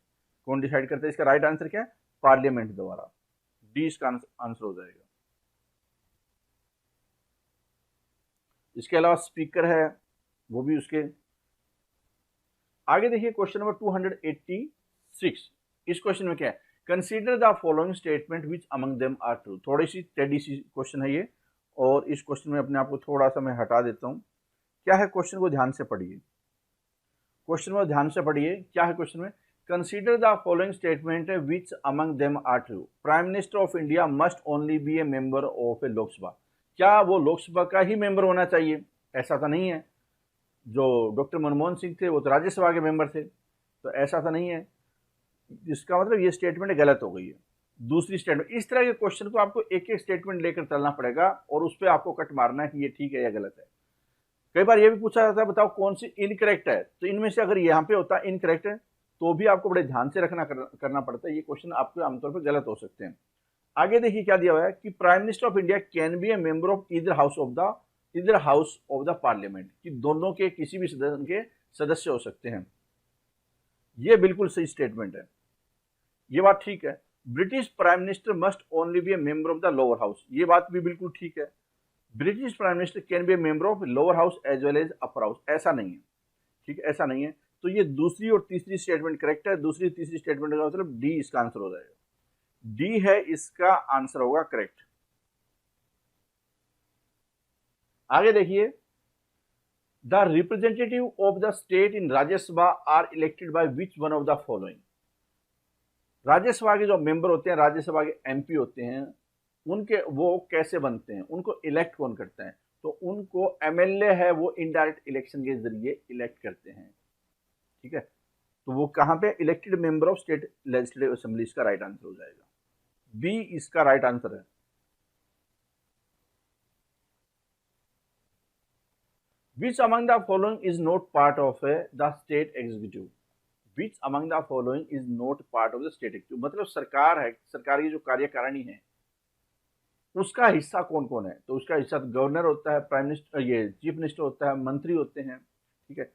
कौन डिसाइड करता है? इसका राइट आंसर क्या है? पार्लियामेंट द्वारा। डी इसका आंसर हो जाएगा। इसके अलावा स्पीकर है, वो भी उसके। आगे देखिए क्वेश्चन नंबर 286। इस क्वेश्चन में क्या है? Consider the following statement which among them are true. थोड़ी सी टेडी सी क्वेश्चन है ये, और इस क्वेश्चन में अपने आप को थोड़ा सा मैं हटा देता हूं। क्या है क्वेश्चन को ध्यान से पढ़िए। क्वेश्चन में ध्यान से पढ़िए, क्या है क्वेश्चन में, consider the following statement which among them are true. Prime minister of India must only be a member of a Lok Sabha. क्या वो लोकसभा का ही मेंबर होना चाहिए? ऐसा तो नहीं है। जो डॉक्टर मनमोहन सिंह थे वो तो राज्यसभा के मेंबर थे, तो ऐसा तो नहीं है। इसका मतलब ये स्टेटमेंट गलत हो गई है। दूसरी स्टेटमेंट, इस तरह के क्वेश्चन को आपको एक एक स्टेटमेंट लेकर चलना पड़ेगा और उस पर आपको कट मारना है कि ये ठीक है या गलत है। कई बार ये भी पूछा जाता है बताओ कौन सी इनकरेक्ट है, तो इनमें से अगर यहाँ पे होता है इनकरेक्ट है तो भी आपको बड़े ध्यान से करना पड़ता है। ये क्वेश्चन आपके आमतौर पर गलत हो सकते हैं। आगे देखिए क्या दिया हुआ है कि prime minister of India can be a member of इधर हाउस ऑफ द पार्लियामेंट, कि दोनों के किसी भी सदन के सदस्य हो सकते हैं। ये बिल्कुल सही स्टेटमेंट है, ये बात ठीक है। British prime minister must only be a member of the lower house, ये बात भी बिल्कुल ठीक है। British prime minister can be a member of lower house as well as upper house, ऐसा नहीं है, ठीक है, ऐसा नहीं है। तो ये दूसरी और तीसरी स्टेटमेंट करेक्ट है। दूसरी तीसरी स्टेटमेंट का मतलब डी इसका आंसर हो जाएगा। डी है इसका आंसर होगा करेक्ट। आगे देखिए, the representative of the state in Rajya Sabha are elected by which one of the following. Rajya Sabha के जो मेंबर होते हैं, राज्यसभा के एमपी होते हैं, उनके वो कैसे बनते हैं, उनको इलेक्ट कौन करता है? तो उनको एमएलए है वो इनडायरेक्ट इलेक्शन के जरिए इलेक्ट करते हैं, ठीक है। तो वो कहां पे, elected member of state legislative assembly, इसका राइट आंसर हो जाएगा। बी इसका राइट आंसर है। Which among the following is not part of the state executive. Which among the following is not part of the state executive, मतलब सरकार है, सरकार की जो कार्यकारिणी है उसका हिस्सा कौन कौन है? तो उसका हिस्सा गवर्नर होता है, प्राइम मिनिस्टर, ये चीफ मिनिस्टर होता है, मंत्री होते हैं, ठीक है।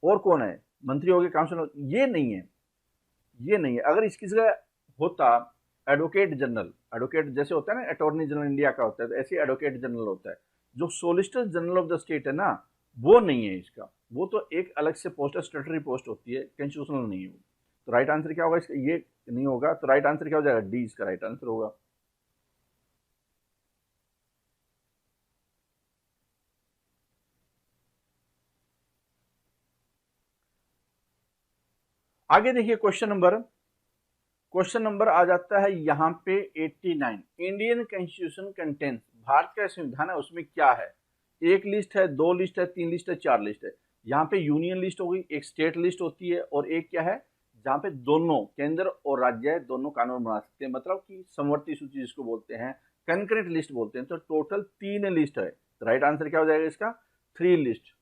और कौन है? मंत्री हो गए, काउंसिल, ये नहीं है, ये नहीं है। अगर इसकी जगह होता एडवोकेट जनरल, एडवोकेट जैसे होता है ना, अटॉर्नी जनरल इंडिया का होता है, तो ऐसे एडवोकेट जनरल होता है। जो solicitor general of the state है ना, वो नहीं है इसका, वो तो एक अलग से पोस्ट है, स्टेटरी पोस्ट होती है, कॉन्स्टिट्यूशनल नहीं है वो। तो राइट आंसर क्या होगा इसका? ये नहीं होगा, तो राइट आंसर क्या हो जाएगा? डी इसका राइट आंसर होगा। आगे देखिए क्वेश्चन नंबर आ जाता है यहाँ पे 89। इंडियन कॉन्स्टिट्यूशन कंटेन्स, भारत का संविधान है उसमें क्या है? एक लिस्ट है, दो लिस्ट है, तीन लिस्ट है, चार लिस्ट है। यहाँ पे यूनियन लिस्ट होगी, एक स्टेट लिस्ट होती है, और एक क्या है जहाँ पे दोनों केंद्र और राज्य दोनों कानून बना सकते हैं, मतलब कि समवर्ती सूची जिसको बोलते हैं, कंकरेंट लिस्ट बोलते हैं। तो टोटल 3 लिस्ट है। तो राइट आंसर क्या हो जाएगा इसका? 3 लिस्ट।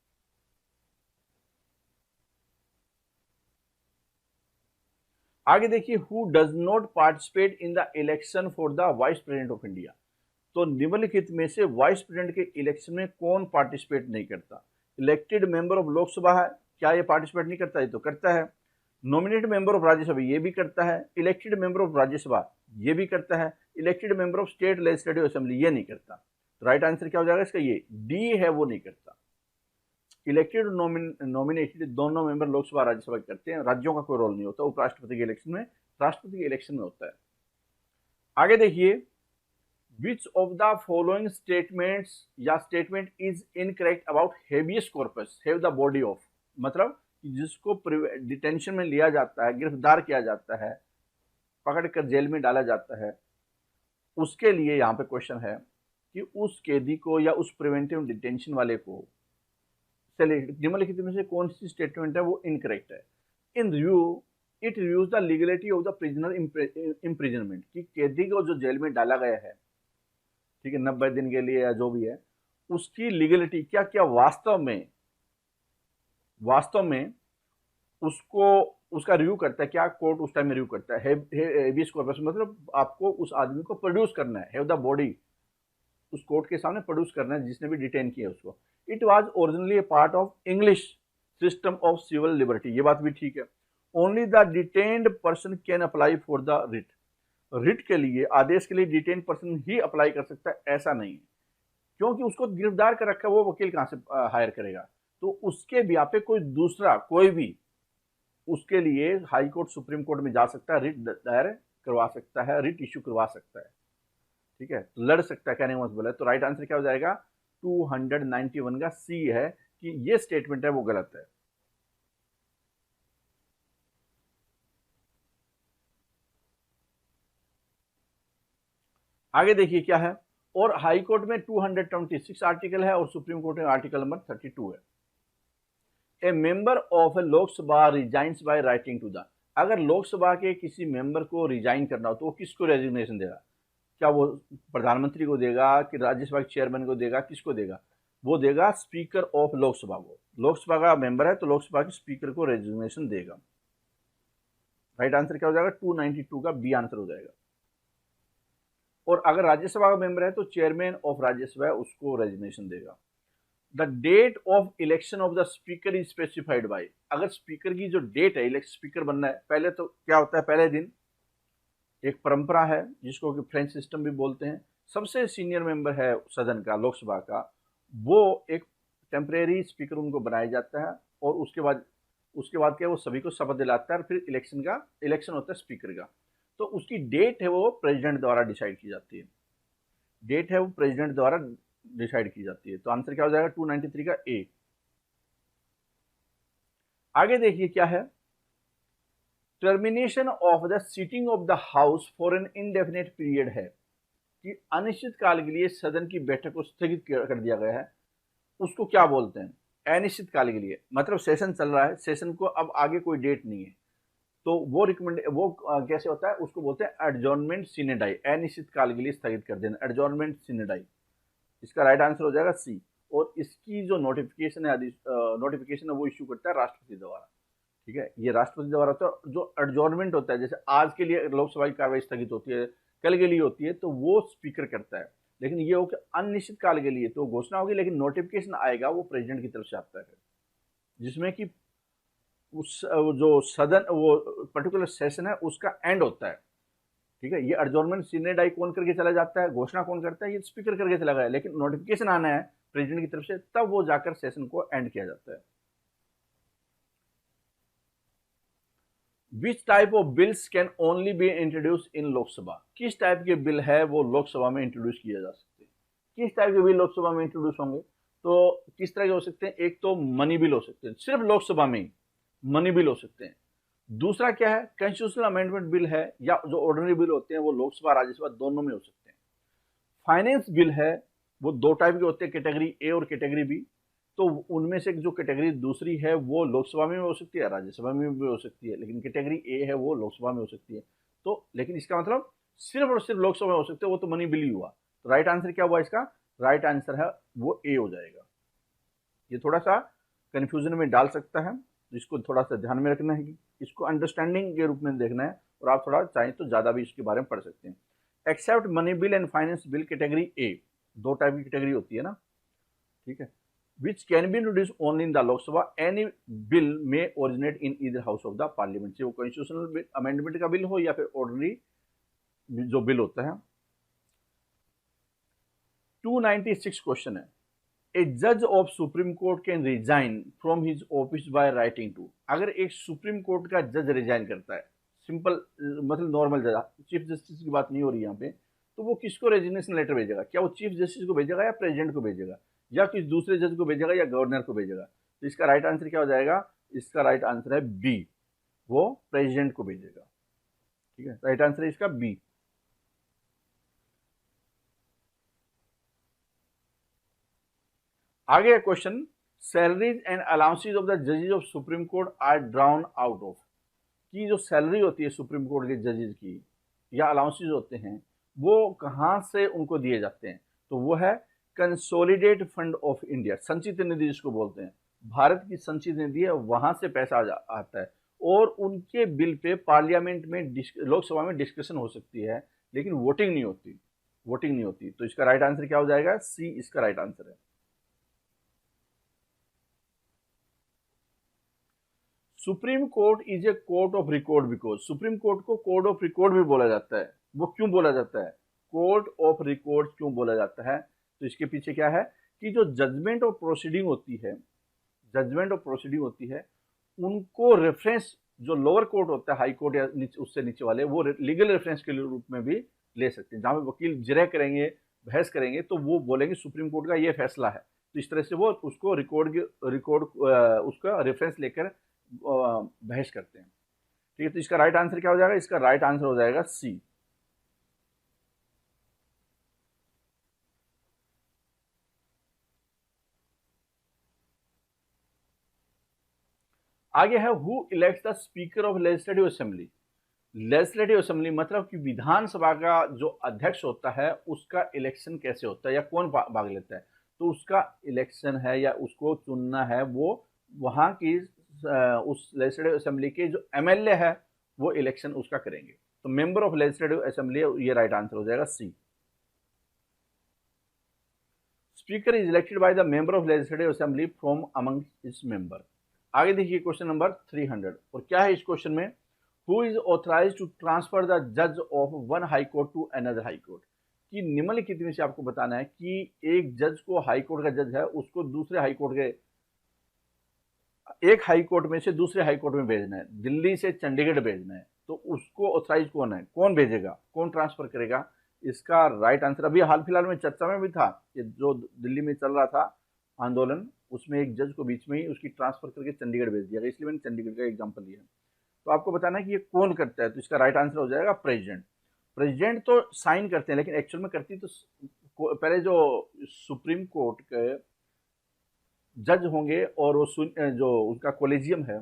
आगे देखिए, who does not participate in the election for the vice president of India. तो निम्नलिखित में से वाइस प्रेसिडेंट के इलेक्शन में कौन पार्टिसिपेट नहीं करता? इलेक्टेड मेंबर ऑफ लोकसभा है, क्या ये पार्टिसिपेट नहीं करता? ये तो करता है। नॉमिनेटेड मेंबर ऑफ राज्यसभा, ये भी करता है। इलेक्टेड मेंबर ऑफ राज्यसभा, ये भी करता है। Elected member of state legislative assembly, ये नहीं करता। तो राइट आंसर क्या हो जाएगा इसका? ये डी है, वो नहीं करता। इलेक्टेड नॉमिनेटेड दोनों मेंबर लोकसभा राज्यसभा करते हैं, राज्यों का कोई रोल नहीं होता। उपराष्ट्रपति के इलेक्शन में, राष्ट्रपति के इलेक्शन में होता है। आगे देखिए, which of the following statements या statement is incorrect about habeas corpus have the body of, मतलब जिसको डिटेंशन में लिया जाता है, गिरफ्तार किया जाता है, पकड़कर जेल में डाला जाता है, उसके लिए यहाँ पे क्वेश्चन है कि उस कैदी को या उस प्रिवेंटिव डिटेंशन वाले को निम्नलिखित में से कौन सी स्टेटमेंट है वो इनकरेक्ट है? In review it reviews the legality of the prisoner imprisonment, कि कैदी को जो जेल में डाला गया है, ठीक है, 90 दिन के लिए या जो भी है, उसकी लीगलिटी क्या क्या वास्तव में उसको उसका रिव्यू करता है, क्या कोर्ट उस टाइम में रिव्यू करता है? हेबियस कॉर्पस मतलब आपको उस आदमी को प्रोड्यूस करना है, हैव द बॉडी, उस कोर्ट के सामने प्रोड्यूस करना है जिसने भी डिटेन किया उसको। It was originally a part of English system of civil liberty, ये बात भी ठीक है। Only the detained person can apply for the writ, writ के लिए, आदेश के लिए डिटेन्ड पर्सन ही अप्लाई कर सकता है, ऐसा नहीं है, क्योंकि उसको गिरफ्तार कर रखा है, वो वकील कहां से हायर करेगा? तो उसके ब्याह पे कोई दूसरा कोई भी उसके लिए हाई कोर्ट, सुप्रीम कोर्ट में जा सकता है, रिट दायर करवा सकता है, रिट इश्यू करवा सकता है, ठीक है, लड़ सकता है, कहने का मतलब है। तो राइट आंसर क्या हो जाएगा? 291 का सी है कि ये स्टेटमेंट है वो गलत है। आगे देखिए क्या है, और हाई कोर्ट में 226 आर्टिकल है और सुप्रीम कोर्ट में आर्टिकल नंबर 32 है। A member of a Lok Sabha resigns by writing to the, अगर लोकसभा के किसी मेंबर को रिजाइन करना हो तो वो किसको रेजिग्नेशन देगा? क्या वो प्रधानमंत्री को देगा कि राज्यसभा के चेयरमैन को देगा, किसको देगा? वो देगा स्पीकर ऑफ लोकसभा को। लोकसभा का मेंबर है तो लोकसभा के स्पीकर को रेजिग्नेशन देगा। राइट आंसर क्या हो जाएगा? 292 का बी आंसर हो जाएगा। और अगर राज्यसभा का मेंबर है तो चेयरमैन ऑफ राज्यसभा है, उसको रेजिग्नेशन देगा। The date of election of the speaker is specified by, अगर स्पीकर की जो डेट है, इलेक्शन स्पीकर बनना है, पहले तो क्या होता है, पहले दिन एक परंपरा है जिसको कि फ्रेंच सिस्टम भी बोलते हैं, सबसे सीनियर मेंबर है सदन का, लोकसभा का, वो एक टेम्परेरी स्पीकर उनको बनाया जाता है और उसके बाद क्या वो सभी को शपथ दिलाता है और फिर इलेक्शन होता है स्पीकर का। तो उसकी डेट है वो प्रेसिडेंट द्वारा डिसाइड की जाती है, डेट है वो प्रेसिडेंट द्वारा डिसाइड की जाती है। तो आंसर क्या हो जाएगा? 293 का ए। आगे देखिए क्या है, termination of the sitting of the house for an indefinite period है कि अनिश्चित काल के लिए सदन की बैठक को स्थगित कर दिया गया है, उसको क्या बोलते हैं? अनिश्चित काल के लिए, मतलब सेशन चल रहा है, सेशन को अब आगे कोई डेट नहीं है, तो वो कैसे होता है, उसको बोलते हैं एडजॉर्नमेंट सीने डाई, अनिश्चित काल के लिए स्थगित कर देना, एडजॉर्नमेंट सीने डाई। इसका राइट आंसर हो जाएगा सी। और इसकी जो नोटिफिकेशन है वो इश्यू करता है राष्ट्रपति द्वारा। ठीक है, ये राष्ट्रपति द्वारा होता है। जो एडजॉर्नमेंट होता है, जैसे आज के लिए लोकसभा की कार्रवाई स्थगित होती है, कल के लिए होती है, तो वो स्पीकर करता है। लेकिन ये हो कि अनिश्चित काल के लिए तो घोषणा होगी, लेकिन नोटिफिकेशन आएगा वो प्रेसिडेंट की तरफ से आता है, जिसमें कि उस जो सदन वो पर्टिकुलर सेशन है उसका एंड होता है। ठीक है, ये एडजॉर्नमेंट सीने डाई कौन करके चला जाता है, घोषणा कौन करता है? ये स्पीकर करके चला गया, लेकिन नोटिफिकेशन आना है प्रेसिडेंट की तरफ से, तब वो जाकर सेशन को एंड किया जाता है। Which type of bills can only be introduce इन लोकसभा, किस टाइप के बिल है वो लोकसभा में इंट्रोड्यूस किया जा सकते हैं? किस टाइप के बिल लोकसभा में इंट्रोड्यूस होंगे? तो किस तरह के हो सकते हैं? एक तो मनी बिल हो सकते हैं, सिर्फ लोकसभा में ही मनी बिल हो सकते हैं। दूसरा क्या है, कॉन्स्टिट्यूशनल अमेंडमेंट बिल है, या जो ऑर्डिनरी बिल होते हैं वो लोकसभा राज्यसभा दोनों में हो सकते हैं। फाइनेंस बिल है, वो दो टाइप के होते हैं, कैटेगरी ए और कैटेगरी बी। तो उनमें से जो कैटेगरी दूसरी है वो लोकसभा में भी हो सकती है, राज्यसभा में भी हो सकती है, लेकिन कैटेगरी ए है वो लोकसभा में हो सकती है। तो लेकिन इसका मतलब सिर्फ और सिर्फ लोकसभा में हो सकते हैं, वो तो मनी बिल ही हुआ। तो राइट आंसर क्या हुआ इसका? राइट आंसर है वो ए हो जाएगा। ये थोड़ा सा कंफ्यूजन में डाल सकता है, तो इसको थोड़ा सा ध्यान में रखना है कि इसको अंडरस्टैंडिंग के रूप में देखना है, और आप थोड़ा चाहें तो ज़्यादा भी इसके बारे में पढ़ सकते हैं। Except money bill and finance bill category A, दो टाइप की कैटेगरी होती है ना, ठीक है, which can be introduce only in the Lok Sabha, any bill may originate in either house of the parliament, चाहे वो कॉन्स्टिट्यूशनल अमेंडमेंट का बिल हो या फिर ऑर्डिनरी जो बिल होता है। 296 क्वेश्चन है, ए जज of supreme court can resign from his office by writing to, अगर एक सुप्रीम कोर्ट का जज रिजाइन करता है, सिंपल मतलब नॉर्मल जज, चीफ जस्टिस की बात नहीं हो रही यहाँ पे, तो वो किसको रेजिग्नेशन लेटर भेजेगा? क्या वो चीफ जस्टिस को भेजेगा या प्रेसिडेंट को भेजेगा या किसी दूसरे जज को भेजेगा या गवर्नर को भेजेगा? तो इसका राइट आंसर क्या हो जाएगा? इसका राइट आंसर है बी, वो प्रेसिडेंट को भेजेगा। ठीक है, राइट आंसर है इसका बी। आगे question, salaries and allowances of the जजेस of supreme court are drawn out of, की जो सैलरी होती है सुप्रीम कोर्ट के जजेस की या अलाउंसेज होते हैं वो कहाँ से उनको दिए जाते हैं? तो वो है कंसोलिडेट फंड ऑफ इंडिया, संचित निधि जिसको बोलते हैं, भारत की संचित निधि है, वहां से पैसा आता है, और उनके बिल पे पार्लियामेंट में लोकसभा में डिस्कशन हो सकती है, लेकिन वोटिंग नहीं होती, वोटिंग नहीं होती। तो इसका राइट आंसर क्या हो जाएगा? सी इसका राइट आंसर है। Supreme court is a court of record, because supreme court को कोर्ट ऑफ रिकॉर्ड भी बोला जाता है। वो क्यों बोला जाता है? कोर्ट ऑफ रिकॉर्ड क्यों बोला जाता है? तो इसके पीछे क्या है कि जो जजमेंट और प्रोसीडिंग होती है, जजमेंट और प्रोसीडिंग होती है, उनको रेफरेंस जो लोअर कोर्ट होता है, हाई कोर्ट या उससे नीचे वाले, वो लीगल रेफरेंस के रूप में भी ले सकते हैं। जहां पे वकील जिरह करेंगे, बहस करेंगे, तो वो बोलेंगे सुप्रीम कोर्ट का ये फैसला है, तो इस तरह से वो उसको रिकॉर्ड उसका रेफरेंस लेकर बहस करते हैं। ठीक है, तो इसका राइट आंसर क्या हो जाएगा? इसका राइट आंसर हो जाएगा सी। आगे है who elects the speaker of legislative assembly. Legislative assembly मतलब कि विधानसभा का जो अध्यक्ष होता है उसका इलेक्शन कैसे होता है या कौन भाग लेता है, तो उसका इलेक्शन है या उसको चुनना है वो वहां की उस लेजिस्लेटिव असेंबली के जो एमएलए है वो इलेक्शन उसका करेंगे। तो मेंबर ऑफ लेजिस्लेटिव असेंबली, ये राइट आंसर हो जाएगा C. Speaker is elected by the member of legislative assembly from among its member. आगे देखिए क्वेश्चन नंबर 300 और क्या है इस क्वेश्चन में, who is authorize to transfer the जज of one high court to another high court. कि निम्नलिखित में से आपको बताना है कि एक जज को, हाई कोर्ट का जज है उसको दूसरे हाई कोर्ट के, एक हाई कोर्ट में से दूसरे हाई कोर्ट में भेजना है, दिल्ली से चंडीगढ़ भेजना है, तो उसको ऑथराइज कौन है, कौन भेजेगा, कौन ट्रांसफर करेगा। इसका राइट आंसर अभी हाल फिलहाल में चर्चा में भी था कि जो दिल्ली में चल रहा था आंदोलन, उसमें एक जज को बीच में ही उसकी ट्रांसफर करके चंडीगढ़ भेज दिया गया, इसलिए मैंने चंडीगढ़ का एग्जाम्पल लिया। तो आपको बताना है कि ये कौन करता है, तो इसका राइट आंसर हो जाएगा प्रेसिडेंट। प्रेसिडेंट तो साइन करते हैं लेकिन एक्चुअल में करती तो पहले जो सुप्रीम कोर्ट के जज होंगे और वो जो उनका कॉलेजियम है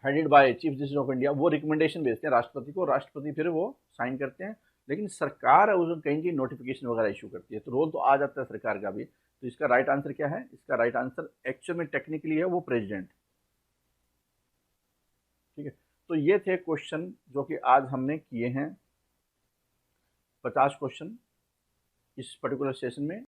headed by chief justice of India, वो रिकमेंडेशन भेजते हैं राष्ट्रपति को, राष्ट्रपति फिर वो साइन करते हैं। लेकिन सरकार है उसमें कहीं की नोटिफिकेशन वगैरह इशू करती है, तो रोल तो आ जाता है सरकार का भी। तो इसका राइट आंसर क्या है, इसका राइट आंसर एक्चुअल में टेक्निकली है वो प्रेसिडेंट। ठीक है, तो ये थे क्वेश्चन जो कि आज हमने किए हैं 50 क्वेश्चन इस पर्टिकुलर सेशन में।